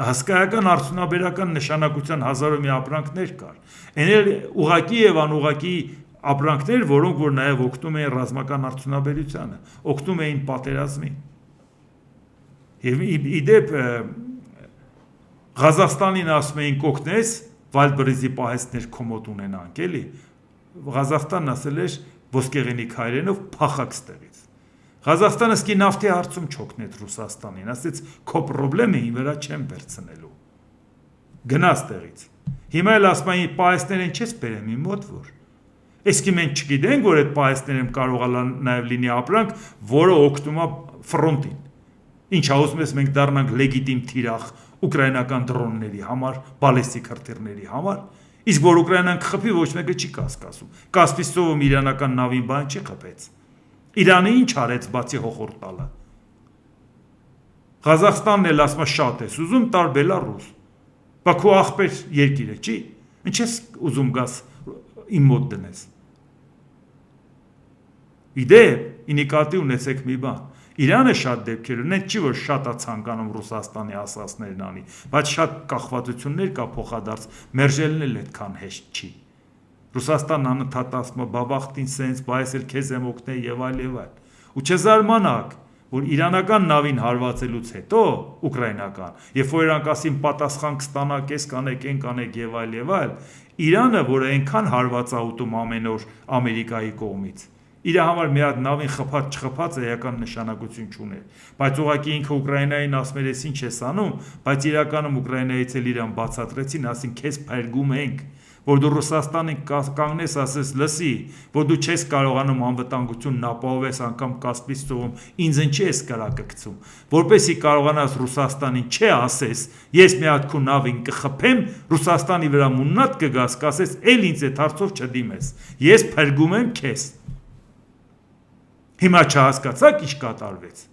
Հասկայական արդյունաբերական նշանակության հազարամյա ապրանքներ կար։ Էնել ուղակի եւ անուղակի ապրանքներ, որոնք որ նաեւ օգնում էին ռազմական արդյունաբերությանը, օգնում էին պատերազմին։ Եվ իդեպ Ղազախստանին ասում էին կօգնես Վալդբրիզի պահեստներ կոմոդ ունենանք, էլի։ Ղազախստանն ասել էր ոսկեղենիկ հայերենով փախակ ստեղից։ Ղազախստանը սկի նավթի հարցում չօգնեց Ռուսաստանին, ասեց քո պրոբլեմը իմ վրա չեմ վերցնելու։ Գնաց տեղից։ Հիմա էլ ասում են պահեստներեն չես բերեմ իմ մոտ որ։ Այսքի մենք չգիտենք, որ այդ պահեստներում կարող է նաև լինի ապրանք, որը օգնում է ֆրոնտին։ Ինչա ուզում ես մենք դառնանք լեգիտիմ թիրախ ուկրաինական դրոնների համար, բալեստիկ հրթիռների համար, իսկ որ Ուկրաինան կխփի ոչ մեկը չի կասկածում։ Կասպիստովում իրանական նավին բան չի խփեց։ Իրանը ինչ արեց բացի հոխորտ տալը։ Ղազախստանն էլ ասում է շատ ես ուզում տար Բելարուս։ Բաքու ախպեր երկիր է, չի։ Ինչ ես ուզում գաս իմ մոտ դնես։ Իդեպ, ինիկատի ունեցեք մի բան։ Իրանը շատ դեպքեր ունեն, չի որ շատ է ցանկանում Ռուսաստանի ասածներն անի, բայց շատ կախվածություններ կա փոխադարձ, մերժելն էլ այդքան հեշտ չի։ Ռուսաստանն անընդհատ ասում է բաբախտին սենց, բայց էլ քեզ եմ օգնել եւ այլ եւ այլ։ Ու չզարմանաք, որ իրանական նավին հարվածելուց հետո ուկրաինական, երբ որ իրանք ասին պատասխան կստանաք, էս կանեք, այն կանեք եւ այլ, Իրանը, որը այնքան հարված է ուտում ամեն օր Ամերիկայի կողմից, իր համար մի հատ նավին խփած չխփած էական նշանակություն չուներ, բայց ուղղակի ինքը Ուկրաինային ասում էր, ես ինչ ես անում, բայց իրականում Ուկրաինայից էլ իրան բացատրեցին, ասին քեզ փրկում ենք, որ դու Ռուսաստանին կանգնես, ասես լսի, որ դու չես կարողանում անվտանգությունն ապահովես անգամ Կասպից ծովում, ինձ ինչի ես կրակկցում, որպեսի կարողանաս Ռուսաստանին չէ ասես, ես մի հատ քո նավին կխփեմ, Ռուսաստանի վրա մուննատ կգաս, կասես, էլ ինձ այդ հարցով չդիմես, ես փրկում եմ քեզ։ Հիմա չհասկացաք ինչ կատարվեց։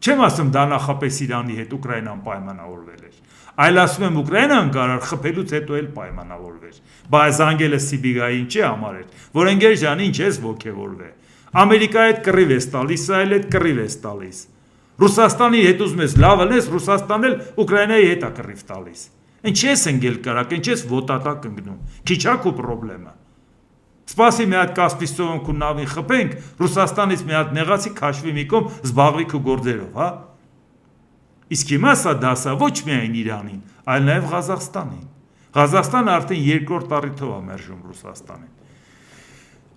Չեմ ասում դա նախապես Իրանի հետ Ուկրաինան պայմանավորվել էր, այլ ասում եմ Ուկրաինան կարար խփելուց հետո էլ պայմանավորվեր։ Բայց անգելը Սիբիգայի ինչի համար էր, որ ընկեր ջան ինչ ես ոգևորվե։ Ամերիկայի հետ կռիվ ես տալիս, Իսրայելի հետ կռիվ ես տալիս։ Ռուսաստանի հետ ուզում ես լավ լես, Ռուսաստանն էլ Ուկրաինայի հետ է կռիվ տալիս։ Ինչ ես ընկել կարակ, ինչ ես ոտատակ ընկնում։ Քիչ է քո պրոբլեմը։ Սպասի մի հատ Կասպից ծովում քո նավին խփենք, Ռուսաստանից մի հատ նեղացի քաշվի մի կողմ զբաղվի քո գործերով, հա։ Իսկ հիմա սա դասա ոչ միայն Իրանին, այլ նաև Ղազախստանին։ Ղազախստանը արդեն երկրորդ առիթով է մերժում Ռուսաստանին։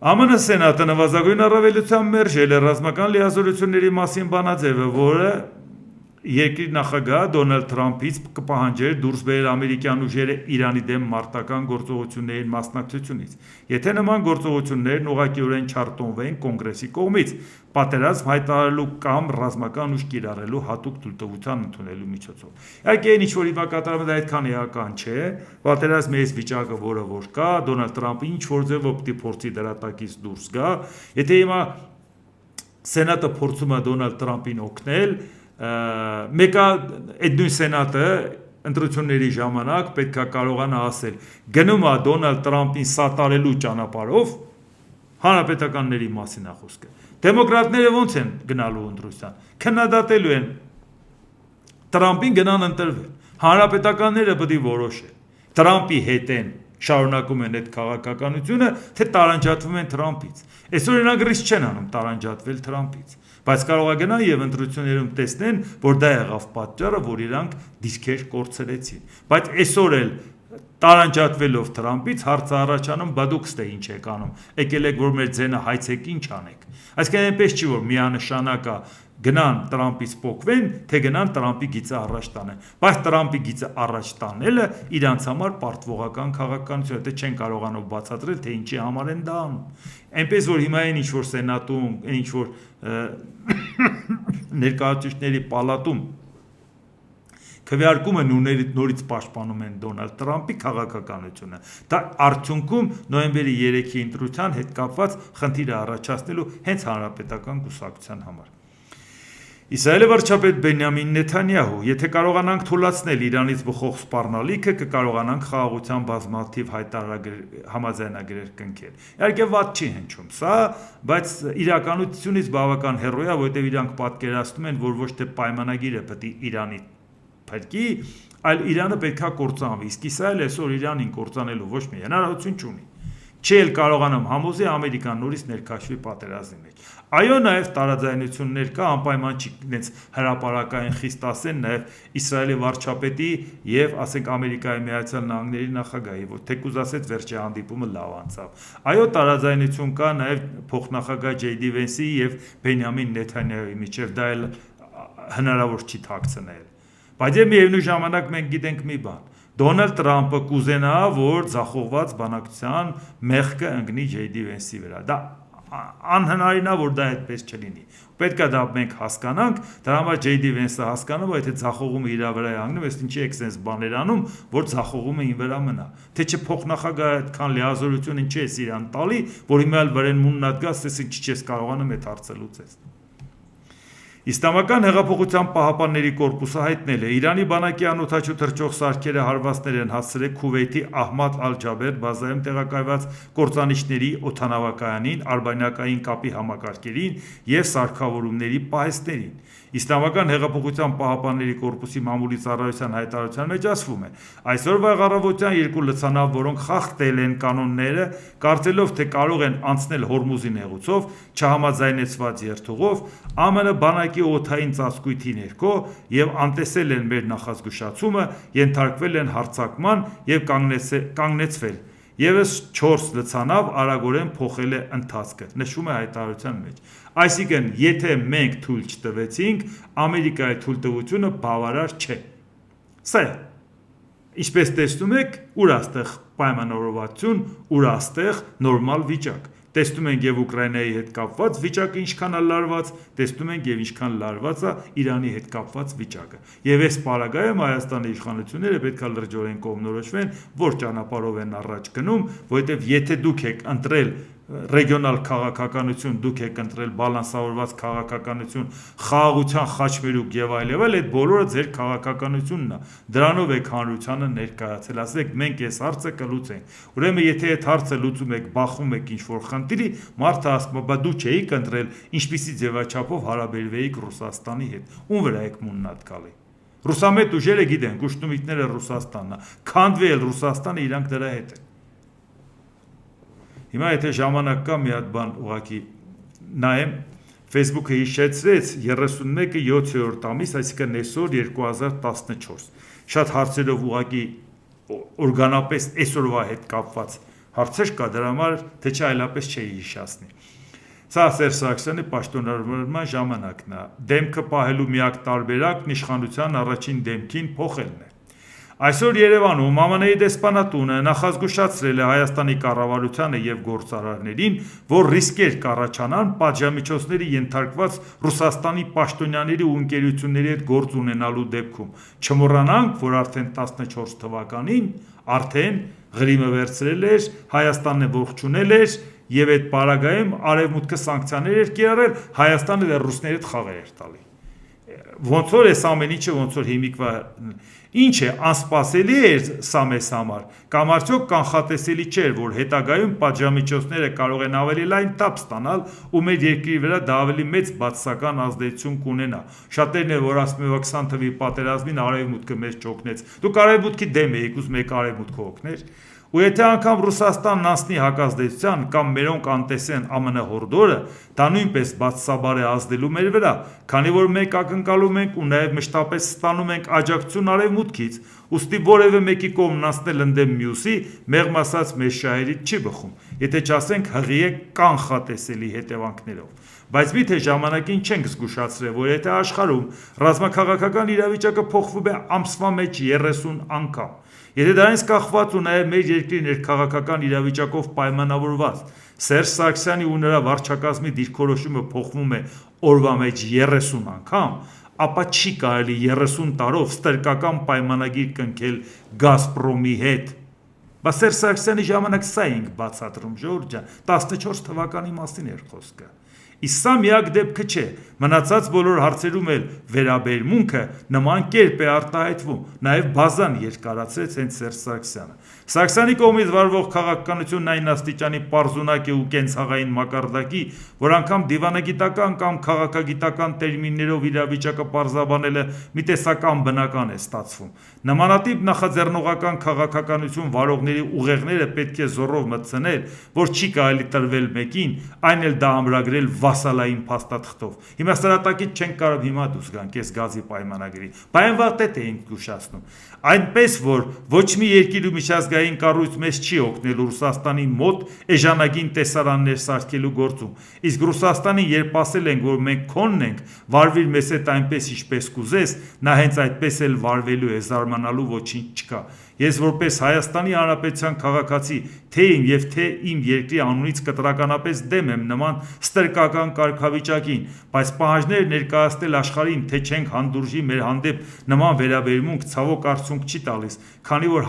ԱՄՆ Սենատը նվազագույն առավելությամբ մերժել է ռազմական լիազորությունների մասին բանաձևը, որը երկրի նախագահ Դոնալդ Թրամփից կպահանջեր դուրս բերել ամերիկյան ուժերը Իրանի դեմ մարտական գործողությունների մասնակցությունից։ Եթե նման գործողություններն ուղղակիորեն չարտոնվեն կոնգրեսի կողմից, պատերազմ հայտարարելու կամ ռազմական ուժ կիրառելու հատուկ թույլտվության ընդունելու միջոցով։ Իհարկե, ինչ որ հիմա կատարվում է, դա այդքան էական չէ։ Պատերազմի այս վիճակը, որը որ կա, Դոնալդ Թրամփը ինչ որ ձևով պիտի փորձի դրա տակից դուրս գա։ Եթե հիմա Սենատը փորձում է Դոնալդ Թրամփին օգնել, մեկը այդ նույն Սենատը ընտրությունների ժամանակ պետք է կարողանա ասել գնում է Դոնալդ Թրամփին սատարելու ճանապարհով հանրապետականների մասին է խոսքը։ Դեմոկրատները ոնց են գնալու ընտրության, քննադատելու են Թրամփին գնան ընտրվել, հանրապետականները պետք է որոշեն, Թրամփի հետ են շարունակում են այդ քաղաքականությունը, թե տարանջատվում են Թրամփից։ Այսօր նրանք ռիսկ չեն անում տարանջատվել Թրամփից, բայց կարող է գնան եւ ընտրություններում տեսնեն, որ դա եղավ պատճառը, որ իրանք դիսկեր կորցրեցին։ Բայց այսօր էլ տարանջատվելով Թրամփից հարցը առաջանում, բա դուք ստե ինչ եք անում։ Եկել եք որ մեր ձենը հայցեք, ինչ անեք։ Այսինքն այնպես չի որ միանշանակ է գնան Թրամփից փոխվեն, թե գնան Թրամփի գիծը առաջ տանեն։ Բայց Թրամփի գիծը առաջ տանելը իրանց համար պարտվողական քաղաքականություն է, դե չեն կարողանով բացատրել, թե ինչի համար են դա անում։ Այնպես որ հիմա այն ինչ որ Սենատում, ինչ որ ներկայացուցիչների պալատում քվեարկում են ու նորից պաշտպանում են Դոնալդ Թրամփի քաղաքականությունը։ Դա արդյունքում նոյեմբերի 3-ի ընտրության հետ կապված խնդիրը առաջացնելու հենց հանրապետական կուսակցության համար։ Իսրայելի վարչապետ Բենյամին Նեթանյահու, եթե կարողանանք թույլատրել Իրանից բխող սպառնալիքը, կկարողանանք խաղաղության բազմաթիվ համաձայնագրեր կնքել։ Իհարկե վատ չի հնչում սա, բայց իրականությունից բավական հեռու է, որովհետև իրանք պատկերացնում են, որ ոչ թե պայմանագիրը պետք է Իրանի փրկի, այլ Իրանը պետք է կործանվի, իսկ Իսրայելը այսօր Իրանին կործանելու ոչ մի հնարավորություն չունի։ Չի էլ կարողանում համոզի Ամերիկան նորից ներքաշվի պատերազմի մեջ։ Այո, նաև տարաձայնություններ կա, անպայման չի նենց հրապարակային խիստ ասեն նաև Իսրայելի վարչապետի եւ ասենք Ամերիկայի Միացյալ Նահանգների նախագահի, որ թեկուզ ասեց վերջի հանդիպումը լավ անցավ։ Այո, տարաձայնություն կա նաև փոխնախագահ Ջեյ Դի Վենսի եւ Բենյամին Նեթանյահուի միջև, դա էլ հնարավոր չի թաքցնել։ Բայց միևնույն ժամանակ մենք գիտենք մի բան. Դոնալդ Տրամպը կուզենա, որ ձախողված բանակցության մեղքը ընկնի Ջեյ Դի Վենսի վրա։ Դա անհնարին է, որ դա այդպես չլինի։ Պետք է դա մենք հասկանանք, դրա համար Ջեյ Դի Վենսը հասկանում, որ եթե ձախողումը իր վրա է հանգնում, ես ինչի եք sense բաներ անում, որ ձախողումը ին վրա մնա։ Թե չէ փոխնախագահը այդքան լիազորություն ինչի է իրան տալի, որ հիմա էլ վրեն մուննատ գաս, ասես ինչի չես կարողանում այդ հարցը լուծես։ Իսլամական հեղափոխության պահապանների կորպուսը հայտնել է. Իրանի բանակի անօդաչու թռչող սարքերը հարվածներ են հասցրել Քուվեյթի Ահմադ Ալ-Ջաբեր բազայում տեղակայված կործանիչների օդանավակայանին, արբանյակային կապի համակարգերին և սարքավորումների պահեստներին։ Իսլամական հեղափոխության պահապանների կորպուսի մամուլի ծառայության հայտարարության մեջ ասվում է. այսօրվա առավոտյան երկու լցանավ, որոնք խախտել են կանոնները, կարծելով, թե կարող են անցնել Հորմուզի նեղուցով, չհամաձայնեցված երթուղով, ԱՄՆ բանակի օդային ծածկույթի ներքո և անտեսել են մեր նախազգուշացումը, ենթարկվել են հարձակման և կանգնեցվել։ Եվս 4 լցանավ արագորեն փոխել է ընթացքը, նշվում է հայտարարության մեջ։ Այսինքն, եթե մենք թույլ չտվեցինք, Ամերիկայի թույլտվությունը բավարար չէ։ Սա է։ Ինչպես տեսնում եք, ուր աստեղ պայմանավորվածություն, ուր աստեղ նորմալ վիճակ։ Տեսնում ենք և Ուկրաինայի հետ կապված վիճակը ինչքան է լարված, տեսնում ենք և ինչքան լարված է Իրանի հետ կապված վիճակը։ Եվ այս պարագայում Հայաստանի իշխանությունները պետք է լրջորեն կողմնորոշվեն, որ ճանապարհով են առաջ գնում, որովհետև եթե դուք եք ընտրել ռեգիոնալ քաղաքականություն, դուք եք ընտրել բալանսավորված քաղաքականություն, խաղաղության խաչմերուկ եւ այլն, այդ բոլորը ձեր քաղաքականությունն է։ Դրանով եք հանրությանը ներկայացել, ասեք մենք այս հարցը կլուծենք։ Ուրեմն եթե այդ հարցը լուծում եք, բախում եք ինչ-որ խնդիրի, մարդը ասում է, բա դու չէիք ընտրել, ինչպիսի ձևաչափով հարաբերվեիք Ռուսաստանի հետ։ Ում վրա եք մուննատ գալի։ Ռուսամետ ուժերը գիտեն, գուշտումիկները Ռուսաստանն է, քանդվել Ռուսաստանը իրանք դրա հետ են։ Հիմա եթե ժամանակ կա մի հատ բան ուղղակի նայեմ, Facebook-ը հիշեցրեց 31-ը 7-րդ ամիս, այսինքն այսօր 2014։ Շատ հարցերով ուղղակի օրգանապես այսօրվա հետ կապված հարցեր կա, դրա համար թե չէ այլապես չէի հիշացնի։ Սա Սերժ Սարգսյանի պաշտոնավորման ժամանակն է։ Դեմքը պահելու միակ տարբերակն իշխանության առաջին դեմքին փոխելն է։ Այսօր Երևանում ԱՄՆ-ի դեսպանատունը նախազգուշացրել է Հայաստանի կառավարությանը եւ գործարարներին, որ ռիսկեր կառաջանան պատժամիջոցների ենթարկված Ռուսաստանի պաշտոնյաների ու ընկերությունների հետ գործ ունենալու դեպքում։ Չմոռանանք, որ արդեն 14 թվականին արդեն Ղրիմը վերցրել էր, Հայաստանն ողջունել էր եւ այդ պարագայում արևմուտքը սանկցիաներ էր կիրառել, Հայաստանը դեռ ռուսների հետ խաղեր էր տալի։ Ոնց որ այս ամեն ինչը ոնց որ հիմիկվա ինչ է անսպասելի էր սա մեզ համար, կամ արդյոք կանխատեսելի չէր, որ հետագայում պատժամիջոցները կարող են ավելի լայն թափ ստանալ ու մեր երկրի վրա դա ավելի մեծ բացասական ազդեցություն կունենա։ Շատերն են որ ասում են 20 թվականի պատերազմին արևմուտքը մեզ ճոկնեց։ Դուք արևմուտքի դեմ եք, ուզում եք արևմուտքը օգներ։ Ու եթե անգամ Ռուսաստանն անցնի հակազդեցության կամ մերոնք անտեսեն ԱՄՆ հորդորը, դա նույնպես բացասաբար է ազդելու մեր վրա, քանի որ մենք ակնկալում ենք ու նաև մշտապես ստանում ենք աջակցություն արևմուտքից, ուստի որևէ մեկի կողմն անցնել ընդդեմ մյուսի, մեղմ ասած մեր շահերից չի բխում, եթե չասենք հղի է կանխատեսելի հետևանքներով։ Բայց միթե ժամանակին չենք զգուշացրել, որ եթե աշխարհում ռազմաքաղաքական իրավիճակը փոխվում է ամսվա մեջ 30 անգամ, եթե դրանից կախված ու նաև մեր երկրի ներքաղաքական իրավիճակով պայմանավորված Սերժ Սարգսյանի ու նրա վարչակազմի դիրքորոշումը փոխվում է օրվա մեջ 30 անգամ, ապա չի կարելի 30 տարով ստրկական պայմանագիր կնքել Գազպրոմի հետ։ Բայց Սերժ Սարգսյանի ժամանակ սա էինք բացատրում, Ժորժ ջան, 14 թվականի մասին էր խոսքը։ Իսկ սա միակ դեպքը չէ, մնացած բոլոր հարցերում էլ վերաբերմունքը նման կերպ է արտահայտվում, նաև բազան երկարացրեց հենց Սերժ Սարգսյանը։ Սարգսյանի կողմից վարվող քաղաքականությունն այն աստիճանի պարզունակ է ու կենցաղային մակարդակի, որ անգամ դիվանագիտական կամ քաղաքագիտական տերմիններով իրավիճակը պարզաբանելը մի տեսական բնական է ստացվում։ Նմանատիպ նախաձեռնողական քաղաքականություն վարողների ուղեղները պետք է զոռով մտցնել, որ չի կարելի տրվել մեկին, այն էլ դա ամրագրել վասալային փաստաթղթով։ Հիմա սրատակից չենք կարող հիմա դուրս գանք այս գազի պայմանագրի, բայց վաղտետ էինք զգուշացնում։ Այնպես որ ոչ մի երկիր ու միջազգային կառույց մեզ չի օգնել Ռուսաստանի մոտ էժանագին տեսարաններ սարքելու գործում, իսկ Ռուսաստանին երբ ասել ենք, որ մենք քոնն ենք, վարվիր մեզ հետ այնպես ինչպես կուզես, նա հենց այդպես էլ վարվելու է, զարմանալու ոչինչ չկա։ Ես որպես Հայաստանի Հանրապետության քաղաքացի թե իմ եւ թե իմ երկրի անունից կտրականապես դեմ եմ նման ստրկական կարգավիճակին, բայց պահանջներ ներկայացնել աշխարհին, թե չենք հանդուրժի մեր հանդեպ նման վերաբերմունք ցավոք արդյունք չի տալիս, քանի որ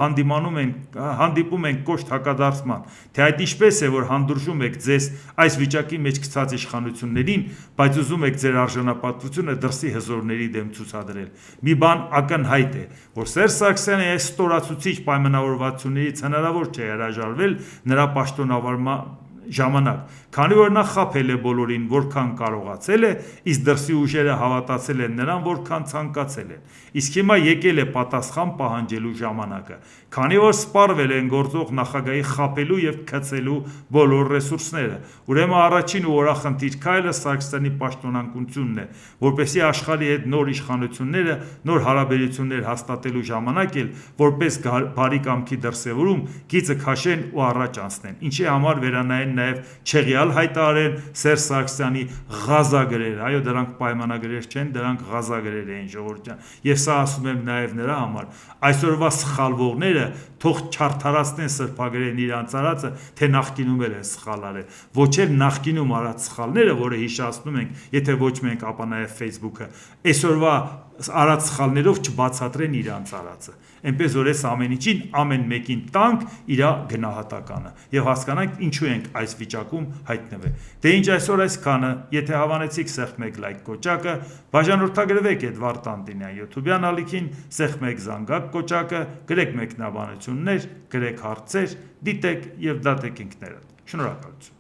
հանդիպում ենք կոշտ հակադարձման, թե այդ ինչպես է, որ հանդուրժում եք ձեզ այս վիճակի մեջ գցած իշխանություններին, բայց ուզում եք ձեր արժանապատվությունը դրսի հզորների դեմ ցուցադրել։ Մի բան ակնհայտ է, որ Սերժ Սարգսյանը այս ստորացուցիչ պայմանավորվածություններից հնարավոր չէ հրաժարվել նրա պաշտոնավարման ժամանակ, քանի որ նա խաբել է բոլորին, որքան կարողացել է, իսկ դրսի ուժերը հավատացել են նրան, որքան ցանկացել են։ Իսկ հիմա եկել է պատասխան պահանջելու ժամանակը, քանի որ սպառվել են գործող նախագահի խաբելու եւ քցելու բոլոր ռեսուրսները։ Ուրեմն առաջին ու օրախնդիր քայլը Սարգսյանի պաշտոնանկությունն է, որպեսզի աշխարհի հետ նոր իշխանությունները, նոր հարաբերություններ հաստատելու ժամանակ էլ որպես բարի կամքի դրսևորում գիծը քաշեն ու առաջ անցնեն, ինչի համար վերանայեն նաև չեղյալ հայտարարեն Սերժ Սարգսյանի ղազագրեր, այո, դրանք պայմանագրեր չեն, դրանք ղազագրեր էին ժողովուրդ ջան, եւ սա ասում եմ նաև նրա համար, այսօրվա սխալվողները թող չարթարացնեն սրբագրերն իրանց արածը, թե նախկինում էլ են սխալ արել, ոչ էլ նախկինում արած սխալները, որը հիշացնում ենք, եթե ոչ մենք, ապա նաև Facebook-ը, այսօրվա արած սխալներով չբացատրեն իրանց արածը, այնպես որ այս ամեն ինչին ամեն մեկին տանք իր գնահատականը եւ հասկանանք ինչու ենք այս վիճակում հայտնվել։ Դե ինչ այսօր այսքանը, եթե հավանեցիք սեղմեք լայք կոճակը, բաժանորդագրվեք Էդվարդ Տանտինյան YouTube-յան ալիքին, սեղմեք զանգակ կոճակը, գրեք մեկնաբանություններ, գրեք հարցեր, դիտեք եւ դատեք ինքներդ։ Շնորհակալություն։